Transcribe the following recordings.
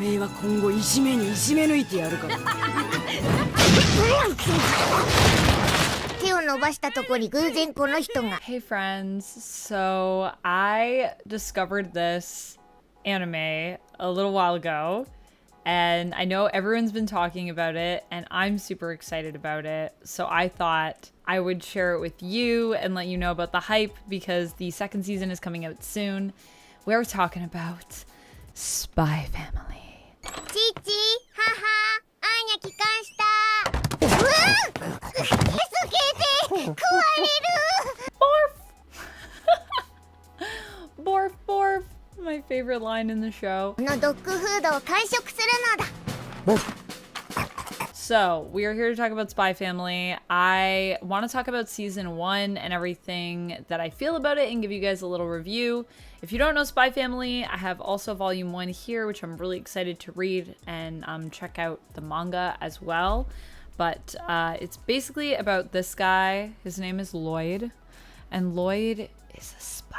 めえは今後いじめにいじめ抜いてやるから。手を伸ばしたとこに偶然この人が。 Hey friends, so I discovered this anime a little while ago, and I know everyone's been talking about it, and I'm super excited about it, so I thought I would share it with you and let you know about the hype because the second season is coming out soon. We're talking about Spy Family. 父、母、アーニャ帰還した。うわっ、助けて、食われる。 Borf! Borf, borf! My favorite line in the show. このドッグフードを完食するのだ。 So, we are here to talk about Spy Family. I want to talk about season 1 and everything that I feel about it and give you guys a little review. If you don't know Spy Family, I have also volume 1 here, which I'm really excited to read and check out the manga as well. But it's basically about this guy. His name is Lloyd, and Lloyd is a spy.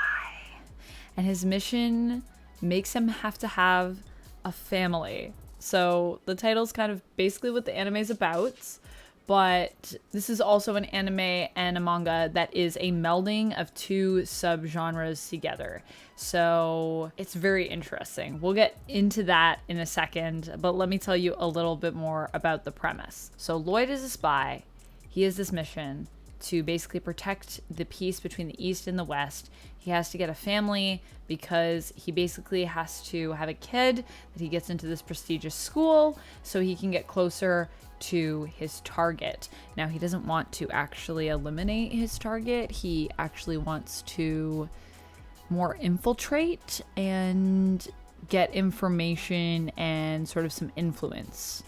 And his mission makes him have to have a family. So the title's kind of basically what the anime is about, but this is also an anime and a manga that is a melding of two subgenres together. So it's very interesting. We'll get into that in a second, but let me tell you a little bit more about the premise. So Lloyd is a spy. He has this mission to basically protect the peace between the East and the West. He has to get a family because he basically has to have a kid that he gets into this prestigious school so he can get closer to his target. Now, he doesn't want to actually eliminate his target. He actually wants to more infiltrate and get information and sort of some influence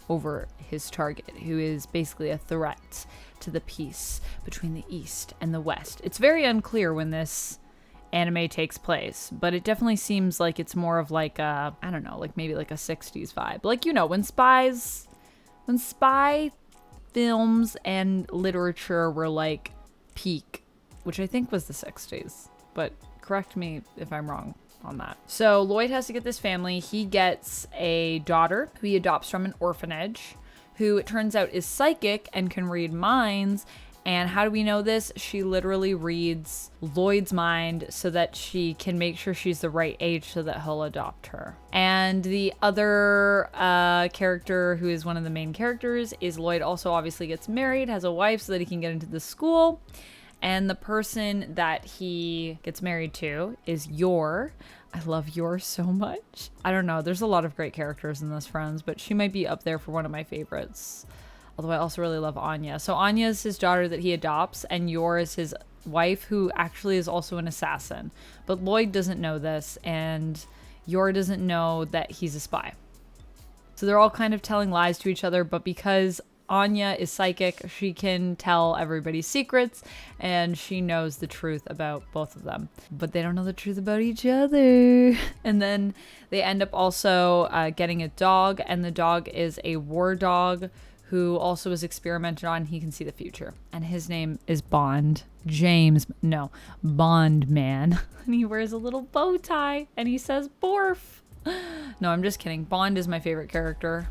over his target, who is basically a threat to the peace between the East and the West. It's very unclear when this anime takes place, but it definitely seems like it's more of like a, I don't know, like maybe like a 60s vibe. Like, you know, when spy films and literature were like peak, which I think was the 60s, but correct me if I'm wrong on that. So Lloyd has to get this family. He gets a daughter who he adopts from an orphanage, who it turns out is psychic and can read minds. And how do we know this? She literally reads Lloyd's mind so that she can make sure she's the right age so that he'll adopt her. And the other character who is one of the main characters is Lloyd also obviously gets married, has a wife so that he can get into the school. And the person that he gets married to is Yor. I love Yor so much. I don't know. There's a lot of great characters in this, friends, but she might be up there for one of my favorites. Although I also really love Anya. So Anya is his daughter that he adopts, and Yor is his wife, who actually is also an assassin. But Lloyd doesn't know this, and Yor doesn't know that he's a spy. So they're all kind of telling lies to each other, but because Anya is psychic, she can tell everybody's secrets, and she knows the truth about both of them. But they don't know the truth about each other. And then they end up also getting a dog, and the dog is a war dog who also is experimented on. He can see the future. And his name is Bond. Bond Man. And he wears a little bow tie, and he says, Borf. No, I'm just kidding. Bond is my favorite character.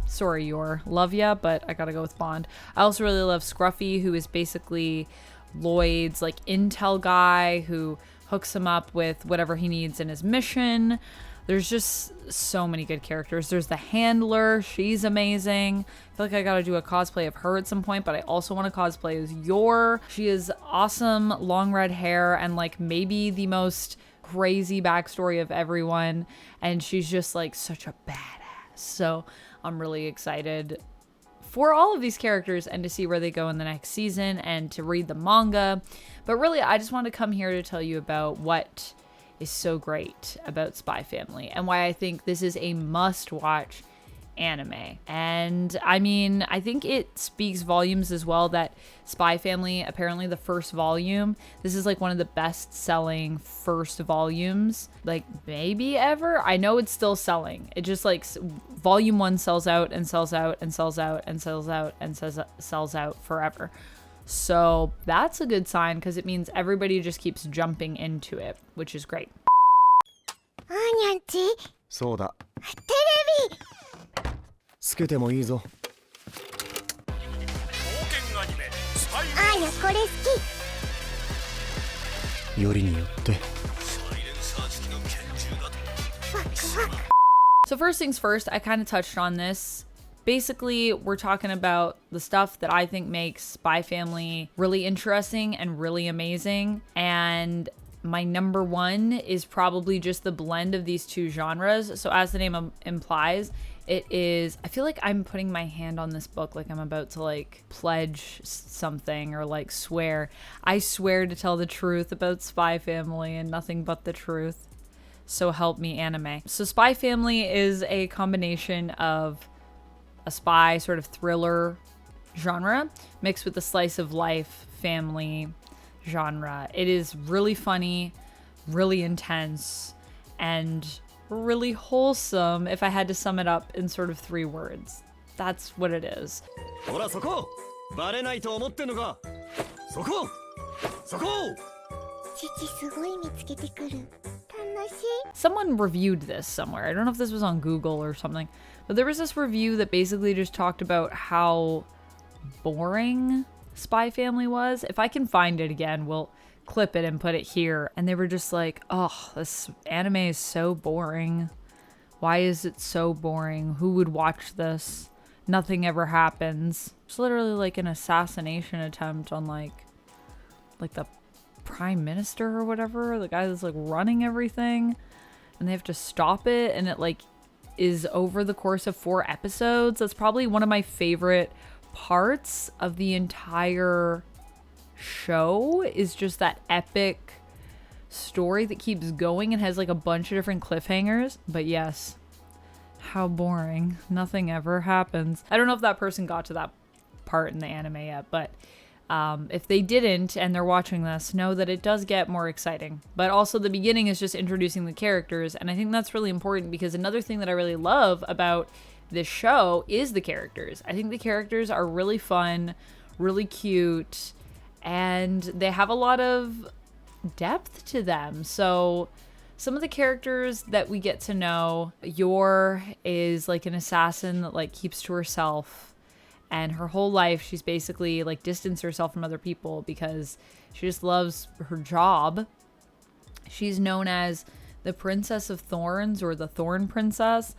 Sorry, Yor. Love ya, but I gotta go with Bond. I also really love Scruffy, who is basically Lloyd's like intel guy who hooks him up with whatever he needs in his mission. There's just so many good characters. There's the handler. She's amazing. I feel like I gotta do a cosplay of her at some point, but I also want to cosplay as Yor. She is awesome, long red hair, and like maybe the most crazy backstory of everyone. And she's just like such a badass. So I'm really excited for all of these characters and to see where they go in the next season and to read the manga. But really, I just want to come here to tell you about what is so great about Spy Family and why I think this is a must-watch anime. And I mean, I think it speaks volumes as well that Spy Family, apparently the first volume, this is like one of the best-selling first volumes, like maybe ever. I know it's still selling. It just like volume 1 sells out and sells out and sells out and sells out and sells out forever. So that's a good sign because it means everybody just keeps jumping into it, which is great. アーニャンチ、そうだ。テレビつけてもいいぞ。アーニャこれ好き。よりによって。So first things first, I kind of touched on this. Basically, we're talking about the stuff that I think makes Spy Family really interesting and really amazing. And my number one is probably just the blend of these two genres. So as the name implies, it is, I feel like I'm putting my hand on this book like I'm about to like pledge something or like swear. I swear to tell the truth about Spy Family and nothing but the truth. So help me, anime. So Spy Family is a combination of a spy sort of thriller genre mixed with a slice of life family genre. It is really funny, really intense, and really wholesome if I had to sum it up in sort of 3 words. That's what it is. Someone reviewed this somewhere. I don't know if this was on Google or something, but there was this review that basically just talked about how boring Spy Family was. If I can find it again, we'll clip it and put it here. And they were just like, oh, this anime is so boring. Why is it so boring? Who would watch this? Nothing ever happens. It's literally like an assassination attempt on like the prime minister or whatever, the guy that's like running everything, and they have to stop it, and it like is over the course of 4 episodes. That's probably one of my favorite parts of the entire show, is just that epic story that keeps going and has like a bunch of different cliffhangers. But yes, how boring. Nothing ever happens. I don't know if that person got to that part in the anime yet, but if they didn't and they're watching this, know that it does get more exciting. But also the beginning is just introducing the characters, and I think that's really important because another thing that I really love about this show is the characters. I think the characters are really fun, really cute, and they have a lot of depth to them. So some of the characters that we get to know, Yor is like an assassin that like keeps to herself. And her whole life, she's basically like distanced herself from other people because she just loves her job. She's known as the Princess of Thorns, or the Thorn Princess.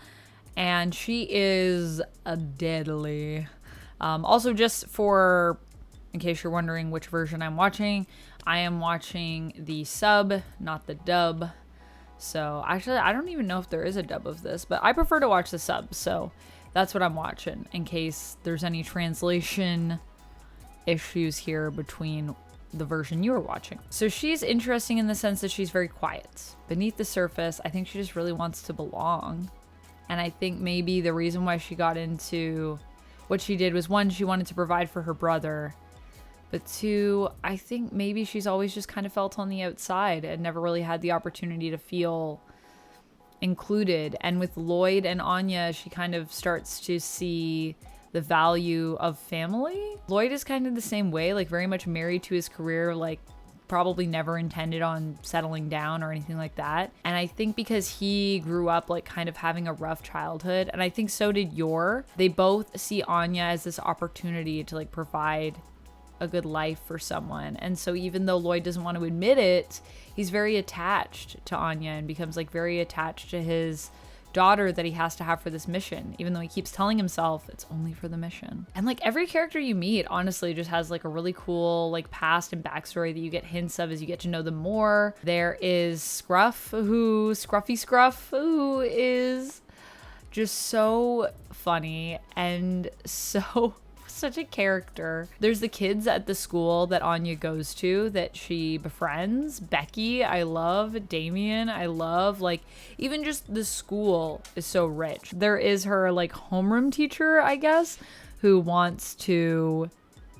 And she is a deadly. Also, just for, in case you're wondering which version I'm watching, I am watching the sub, not the dub. So actually, I don't even know if there is a dub of this, but I prefer to watch the sub. So that's what I'm watching, in case there's any translation issues here between the version you were watching. So she's interesting in the sense that she's very quiet. Beneath the surface, I think she just really wants to belong. And I think maybe the reason why she got into what she did was, 1, she wanted to provide for her brother. But 2, I think maybe she's always just kind of felt on the outside and never really had the opportunity to feel included. And with Lloyd and Anya, she kind of starts to see the value of family. Lloyd is kind of the same way, like very much married to his career, like probably never intended on settling down or anything like that. And I think because he grew up like kind of having a rough childhood, and I think so did Yor, they both see Anya as this opportunity to like provide a good life for someone. And so even though Lloyd doesn't want to admit it, he's very attached to Anya and becomes like very attached to his daughter that he has to have for this mission, even though he keeps telling himself it's only for the mission. And like every character you meet honestly just has like a really cool like past and backstory that you get hints of as you get to know them more. There is Scruffy Scruff, who is just so funny and so such a character. There's the kids at the school that Anya goes to that she befriends. Becky, I love. Damien, I love. Like, even just the school is so rich. There is her, like, homeroom teacher, I guess, who wants to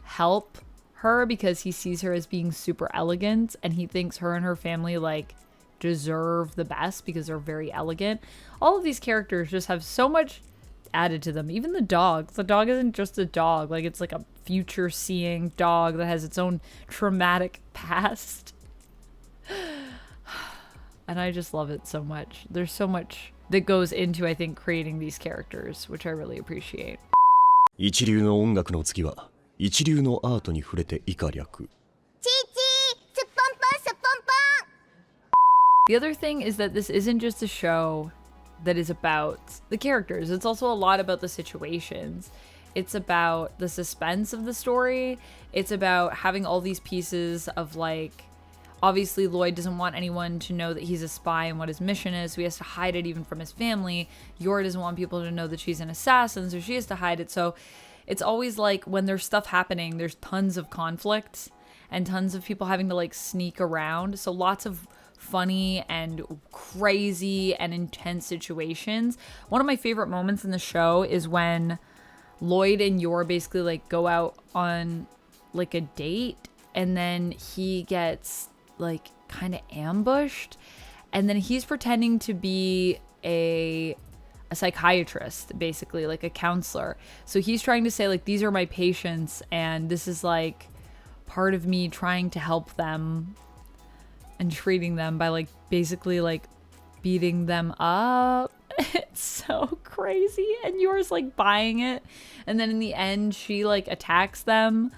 help her because he sees her as being super elegant, and he thinks her and her family, like, deserve the best because they're very elegant. All of these characters just have so much added to them. Even the dog. The dog isn't just a dog. Like, it's like a future seeing dog that has its own traumatic past. And I just love it so much. There's so much that goes into, I think, creating these characters, which I really appreciate. 一流の音楽の次は一流のアートに触れて以下略。チーチーすっぽんぽんすっぽんぽん The other thing is that this isn't just a show that is about the characters. It's also a lot about the situations. It's about the suspense of the story. It's about having all these pieces of, like, obviously Lloyd doesn't want anyone to know that he's a spy and what his mission is, so he has to hide it even from his family. Yor doesn't want people to know that she's an assassin, so she has to hide it. So it's always like when there's stuff happening, there's tons of conflict and tons of people having to, like, sneak around. So lots of funny and crazy and intense situations. One of my favorite moments in the show is when Lloyd and Yor basically, like, go out on, like, a date, and then he gets, like, kind of ambushed, and then he's pretending to be a psychiatrist, basically, like a counselor. So he's trying to say, like, these are my patients, and this is, like, part of me trying to help them and treating them by, like, basically, like, beating them up. It's so crazy, and Yor's, like, buying it, and then in the end she, like, attacks them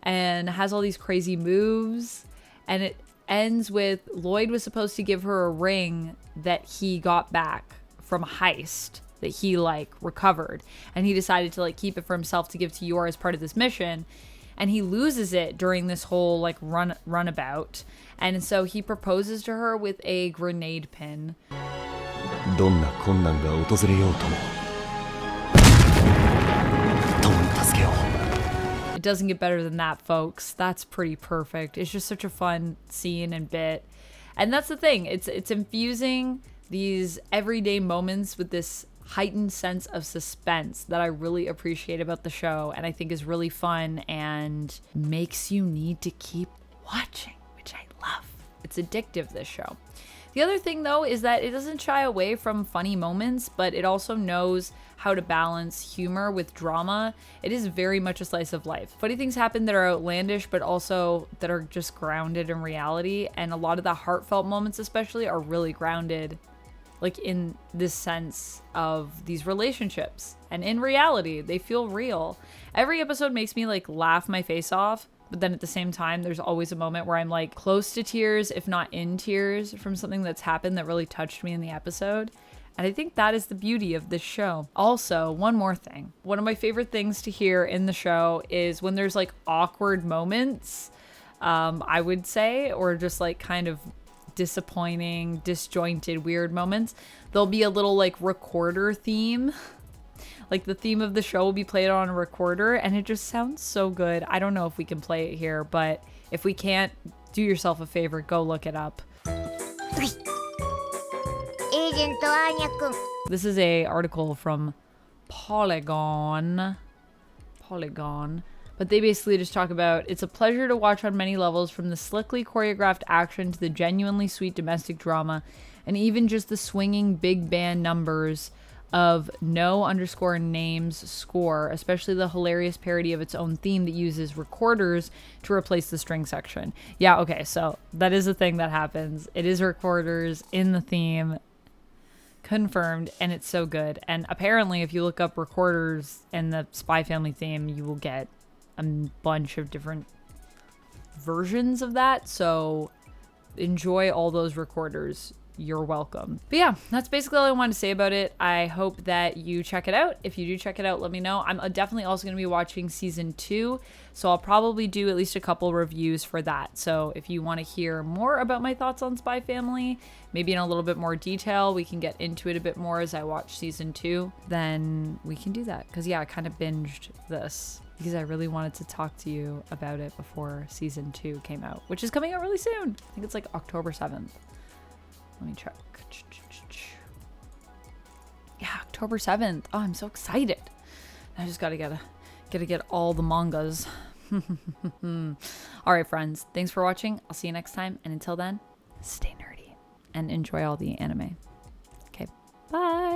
and has all these crazy moves, and it ends with Lloyd was supposed to give her a ring that he got back from a heist that he, like, recovered, and he decided to, like, keep it for himself to give to Yor as part of this mission, and he loses it during this whole, like, runabout, and so he proposes to her with a grenade pin. どんな困難が訪れようとも共に助けよう。 It doesn't get better than that, folks. That's pretty perfect. It's just such a fun scene and bit. And that's the thing. It's infusing these everyday moments with this heightened sense of suspense that I really appreciate about the show, and I think is really fun and makes you need to keep watching, which I love. It's addictive, this show. The other thing, though, is that it doesn't shy away from funny moments, but it also knows how to balance humor with drama. It is very much a slice of life. Funny things happen that are outlandish, but also that are just grounded in reality. And a lot of the heartfelt moments, especially, are really grounded, like, in this sense of these relationships. And in reality, they feel real. Every episode makes me, like, laugh my face off. But then at the same time, there's always a moment where I'm, like, close to tears, if not in tears, from something that's happened that really touched me in the episode. And I think that is the beauty of this show. Also, one more thing. One of my favorite things to hear in the show is when there's, like, awkward moments, I would say, or just, like, kind of disappointing, disjointed, weird moments. There'll be a little, like, recorder theme. Like, the theme of the show will be played on a recorder, and it just sounds so good. I don't know if we can play it here, but if we can't, do yourself a favor, go look it up. Agent Anya-kun. This is a article from Polygon. But they basically just talk about, it's a pleasure to watch on many levels, from the slickly choreographed action to the genuinely sweet domestic drama, and even just the swinging big band numbers of no_names score, especially the hilarious parody of its own theme that uses recorders to replace the string section. Yeah, okay, so that is a thing that happens. It is recorders in the theme. Confirmed, and it's so good. And apparently, if you look up recorders in the Spy Family theme, you will get a bunch of different versions of that. So enjoy all those recorders. You're welcome. But yeah, that's basically all I wanted to say about it. I hope that you check it out. If you do check it out, let me know. I'm definitely also going to be watching season 2, so I'll probably do at least a couple reviews for that. So if you want to hear more about my thoughts on Spy Family, maybe in a little bit more detail, we can get into it a bit more as I watch season 2, then we can do that. Because yeah, I kind of binged this because I really wanted to talk to you about it before season 2 came out, which is coming out really soon. I think it's like October 7th. Let me check. Yeah, October 7th. Oh, I'm so excited. I just gotta get all the mangas. All right, friends. Thanks for watching. I'll see you next time. And until then, stay nerdy and enjoy all the anime. Okay, bye.